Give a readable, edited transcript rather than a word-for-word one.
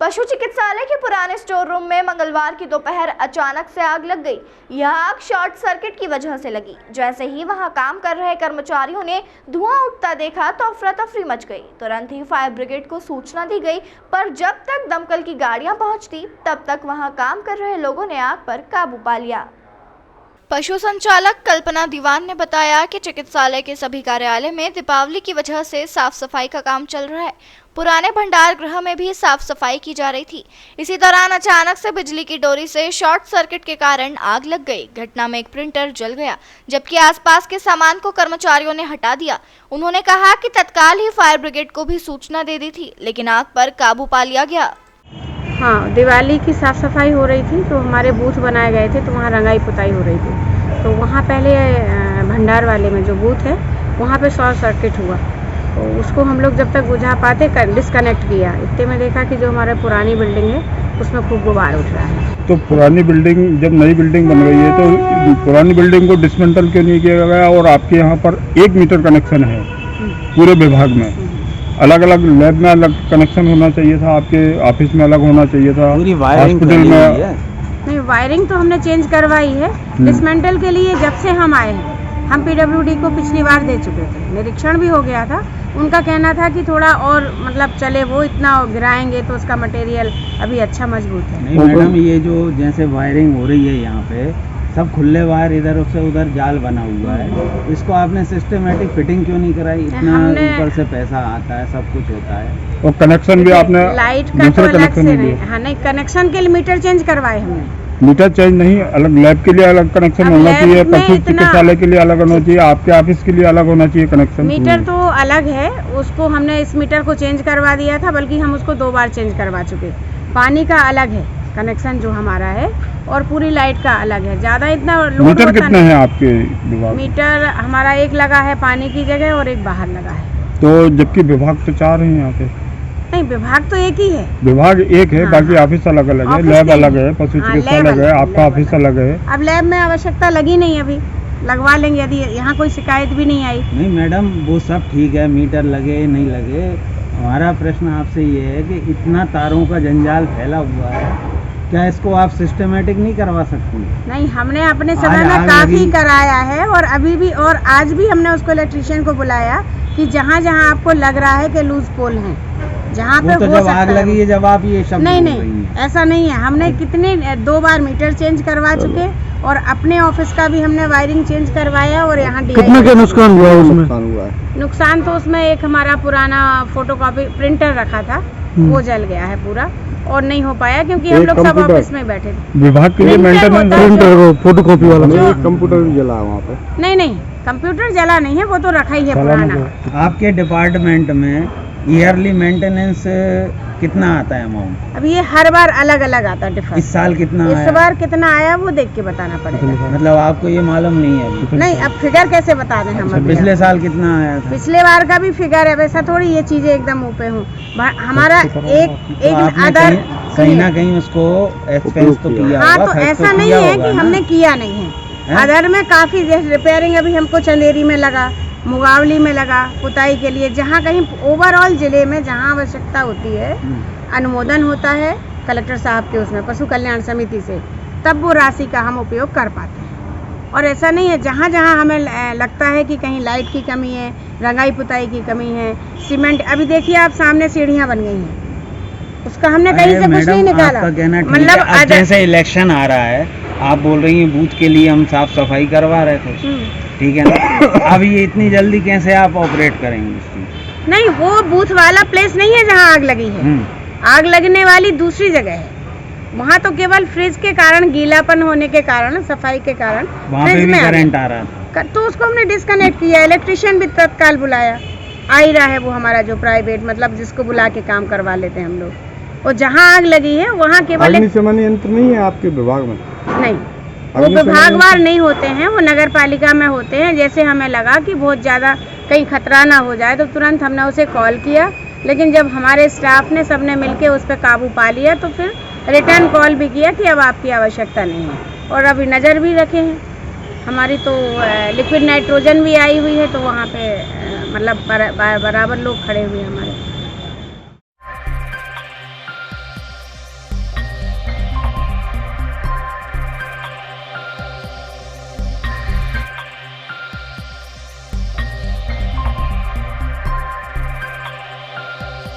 पशु चिकित्सालय के पुराने स्टोर रूम में मंगलवार की दोपहर अचानक से आग लग गई। यह आग शॉर्ट सर्किट की वजह से लगी। जैसे ही वहां काम कर रहे कर्मचारियों ने धुआं उठता देखा तो अफरा तफरी मच गई। तुरंत ही फायर ब्रिगेड को सूचना दी गई, पर जब तक दमकल की गाड़ियां पहुंचती तब तक वहां काम कर रहे लोगों ने आग पर काबू पा लिया। पशु संचालक कल्पना दीवान ने बताया कि चिकित्सालय के सभी कार्यालय में दीपावली की वजह से साफ सफाई का काम चल रहा है। पुराने भंडार गृह में भी साफ सफाई की जा रही थी। इसी दौरान अचानक से बिजली की डोरी से शॉर्ट सर्किट के कारण आग लग गई। घटना में एक प्रिंटर जल गया, जबकि आसपास के सामान को कर्मचारियों ने हटा दिया। उन्होंने कहा कि तत्काल ही फायर ब्रिगेड को भी सूचना दे दी थी, लेकिन आग पर काबू पा लिया गया। हाँ, दिवाली की साफ़ सफाई हो रही थी तो हमारे बूथ बनाए गए थे, तो वहाँ रंगाई पुताई हो रही थी। तो वहाँ पहले भंडार वाले में जो बूथ है वहाँ पे शॉर्ट सर्किट हुआ, तो उसको हम लोग जब तक बुझा पाते डिस्कनेक्ट किया। इतने में देखा कि जो हमारे पुरानी बिल्डिंग है उसमें खूब गुबार उठ रहा है। तो पुरानी बिल्डिंग, जब नई बिल्डिंग बन रही है तो पुरानी बिल्डिंग को डिसमेंटल क्यों नहीं किया गया? और आपके यहाँ पर 1 मीटर कनेक्शन है पूरे विभाग में, अलग अलग लैब में अलग कनेक्शन होना चाहिए था, आपके ऑफिस में अलग होना चाहिए था, हॉस्पिटल में नहीं। वायरिंग तो हमने चेंज करवाई है। डिसमेंटल के लिए जब से हम आए हैं, हम पीडब्ल्यूडी को पिछली बार दे चुके थे, निरीक्षण भी हो गया था। उनका कहना था कि थोड़ा और मतलब चले, वो इतना गिराएंगे तो उसका मटेरियल अभी अच्छा मजबूत है। नहीं मैडम, ये जो जैसे वायरिंग हो रही है यहाँ पे सब खुले वायर इधर से उधर जाल बना हुआ है, इसको आपने सिस्टमेटिक फिटिंग क्यों नहीं कराई? इतना ऊपर से पैसा आता है, सब कुछ होता है। और कनेक्शन भी आपने लाइट का तो अलग से नहीं। हाँ नहीं, कनेक्शन के लिए मीटर चेंज करवाए हमने। मीटर चेंज नहीं, अलग लैब के लिए अलग कनेक्शन होना चाहिए, पशु चिकित्सालय के लिए अलग होना चाहिए, आपके ऑफिस के लिए अलग होना चाहिए कनेक्शन। मीटर तो अलग है, उसको हमने इस मीटर को चेंज करवा दिया था, बल्कि हम उसको 2 बार चेंज करवा चुके। पानी का अलग है कनेक्शन जो हमारा है, और पूरी लाइट का अलग है। ज्यादा इतना मीटर कितने हैं आपके विभाग? मीटर हमारा 1 लगा है पानी की जगह और 1 बाहर लगा है। तो जबकि विभाग तो 4 हैं यहाँ पे। नहीं, विभाग तो एक ही है। विभाग एक है, हाँ, बाकी ऑफिस अलग अलग है, लैब अलग है, पशु चिकित्सा अलग है, आपका ऑफिस अलग है। अब लैब में आवश्यकता लगी नहीं, अभी लगवा लेंगे यदि यहाँ कोई शिकायत भी नहीं आई। नहीं मैडम, वो सब ठीक है, मीटर लगे नहीं लगे। हमारा प्रश्न आपसे ये है कि इतना तारों का जंजाल फैला हुआ है, क्या इसको आप सिस्टमेटिक नहीं करवा सकती? नहीं, हमने अपने समय में काफी कराया है, और अभी भी और आज भी हमने उसको इलेक्ट्रीशियन को बुलाया कि जहाँ जहाँ आपको लग रहा है कि लूज पोल है, जहाँ पे तो हो जब सकता आग लगी है, जब आप ये शब्द नहीं नहीं, ऐसा नहीं है। हमने कितने 2 बार मीटर चेंज करवा चुके, और अपने ऑफिस का भी हमने वायरिंग चेंज करवाया। और यहाँ कितना क्या नुकसान हुआ उसमें? नुकसान तो उसमें एक हमारा पुराना फोटोकॉपी प्रिंटर रखा था, वो जल गया है पूरा, और नहीं हो पाया क्योंकि हम लोग सब ऑफिस में बैठे थे। विभाग के लिए मेंटेनेंस प्रिंटर, फोटोकॉपी वाला कंप्यूटर भी जला वहाँ पे? नहीं नहीं, कंप्यूटर जला नहीं है, वो तो रखा ही है पुराना। आपके डिपार्टमेंट में ईयरली मेंटेनेंस कितना आता है अमाउंट? अब ये हर बार अलग अलग आता है डिफरेंस। इस साल कितना इस आया? बार कितना आया वो देख के बताना पड़ेगा। मतलब आपको ये मालूम नहीं है अभी? नहीं, अब फिगर कैसे बता दें हम? अच्छा, पिछले साल कितना आया था? पिछले बार का भी फिगर है, वैसा थोड़ी ये चीजें एकदम ऊपर हूँ। हमारा एक अदर कहीं ना कहीं उसको एक्सपेंस तो किया। हाँ, तो ऐसा नहीं है कि हमने किया नहीं है। अदर में काफी रिपेयरिंग अभी हमको चंदेरी में लगा, मुगावली में लगा, पुताई के लिए, जहाँ कहीं ओवरऑल जिले में जहाँ आवश्यकता होती है, अनुमोदन होता है कलेक्टर साहब के उसमें पशु कल्याण समिति से, तब वो राशि का हम उपयोग कर पाते हैं। और ऐसा नहीं है, जहाँ जहाँ हमें लगता है कि कहीं लाइट की कमी है, रंगाई पुताई की कमी है, सीमेंट, अभी देखिए आप सामने सीढ़ियाँ बन गई हैं, उसका हमने कहीं से कुछ नहीं निकाला। मतलब जैसे इलेक्शन आ रहा है, आप बोल रही हैं बूथ के लिए हम साफ सफाई करवा रहे थे, ठीक है ना? अब ये इतनी जल्दी कैसे आप ऑपरेट करेंगे इसकी? नहीं, वो बूथ वाला प्लेस नहीं है जहाँ आग लगी है। आग लगने वाली दूसरी जगह है, वहाँ तो केवल फ्रिज के कारण, गीलापन होने के कारण, सफाई के कारण वहाँ पे भी करंट आ रहा था, तो उसको हमने डिस्कनेक्ट किया। इलेक्ट्रिशियन भी तत्काल बुलाया, आ ही रहा है वो हमारा जो प्राइवेट, मतलब जिसको बुला के काम करवा लेते हैं हम लोग। और जहाँ आग लगी है वहाँ केवल अग्निशमन यंत्र नहीं है आपके विभाग में? नहीं, वो विभागवार नहीं होते हैं, वो नगर पालिका में होते हैं। जैसे हमें लगा कि बहुत ज़्यादा कहीं खतरा ना हो जाए तो तुरंत हमने उसे कॉल किया, लेकिन जब हमारे स्टाफ ने सबने मिलके उस पर काबू पा लिया तो फिर रिटर्न कॉल भी किया कि अब आपकी आवश्यकता नहीं है। और अभी नज़र भी रखे हैं, हमारी तो लिक्विड नाइट्रोजन भी आई हुई है, तो वहाँ पे मतलब बराबर लोग खड़े हुए हैं हमारे।